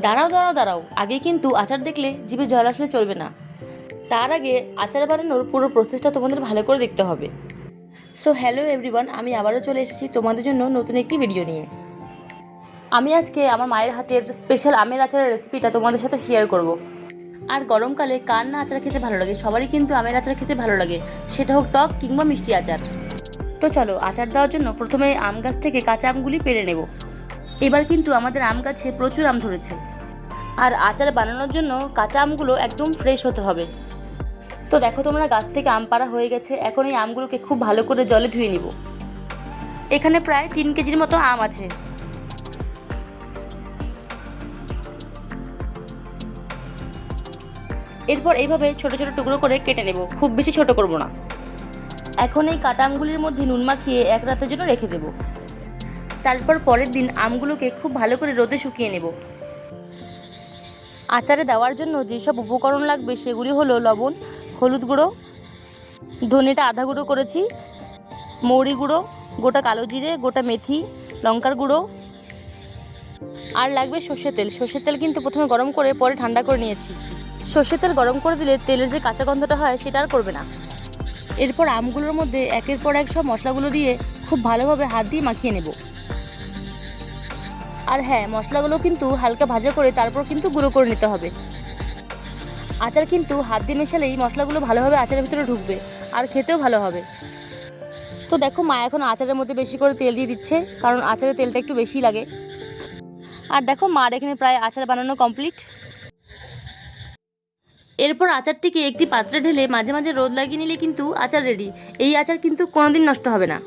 দাঁড়াও দাঁড়াও দাঁড়াও, আগে কিন্তু আচার দেখলে জিভে জল আসলে চলবে না। তার আগে আচার বানানোর পুরো প্রসেসটা তোমাদের ভালো করে দেখতে হবে। সো হ্যালো এভরিওয়ান, আমি আবারও চলে এসেছি তোমাদের জন্য নতুন একটি ভিডিও নিয়ে। আমি আজকে আমার মায়ের হাতের স্পেশাল আমের আচারের রেসিপিটা তোমাদের সাথে শেয়ার করব। আর গরমকালে কার না আচার খেতে ভালো লাগে, সবারই কিন্তু আমের আচার খেতে ভালো লাগে, সেটা হোক টক কিংবা মিষ্টি আচার। তো চলো, আচার দেওয়ার জন্য প্রথমে আম গাছ থেকে কাঁচা আমগুলি পেড়ে নেব। এবার কিন্তু আমাদের আম গাছে প্রচুর আম ধরেছে, আর আচার বানানোর জন্য কাঁচা আমগুলো একদম ফ্রেশ হতে হবে। তো দেখো তোমরা, গাছ থেকে আম পাড়া হয়ে গেছে। এখন এই আমগুলোকে খুব ভালো করে জলে ধুয়ে নিব। এখানে প্রায় 3 কেজির মতো আম আছে। এরপর এইভাবে ছোট ছোট টুকরো করে কেটে নেব, খুব বেশি ছোট করব না। এখন এই কাটা আমগুলির মধ্যে নুন মাখিয়ে এক রাতের জন্য রেখে দেব। তারপর পরের দিন আমগুলোকে খুব ভালো করে রোদে শুকিয়ে নেব। আচারে দেওয়ার জন্য যেসব উপকরণ লাগবে সেগুলি হলো লবণ, হলুদ গুঁড়ো, ধনেটা আধা গুঁড়ো করেছি, মৌরি গুঁড়ো, গোটা কালো জিরে, গোটা মেথি, লঙ্কার গুঁড়ো, আর লাগবে সর্ষের তেল। সর্ষের তেল কিন্তু প্রথমে গরম করে পরে ঠান্ডা করে নিয়েছি। সর্ষের তেল গরম করে দিলে তেলের যে কাঁচা গন্ধটা হয় সেটা আর করবে না। এরপর আমগুলোর মধ্যে একের পর এক সব মশলাগুলো দিয়ে খুব ভালোভাবে হাত দিয়ে মাখিয়ে নেব। আর হ্যাঁ, মশলাগুলো কিন্তু হালকা ভাজা করে তারপর কিন্তু গুঁড়ো করে নিতে হবে। আচার কিন্তু হাত দিয়ে মেশালেই মশলাগুলো ভালোভাবে আচারের ভিতরে ঢুকবে আর খেতেও ভালো হবে। তো দেখো, মা এখন আচারের মধ্যে বেশি করে তেল দিয়ে দিচ্ছে, কারণ আচারে তেলটা একটু বেশি লাগে। আর দেখো, মার এখানে প্রায় আচার বানানো কমপ্লিট। এরপর আচারটিকে একটি পাত্রে ঢেলে মাঝে মাঝে রোদ লাগিয়ে নিলে কিন্তু আচার রেডি। এই আচার কিন্তু কোনোদিন নষ্ট হবে না।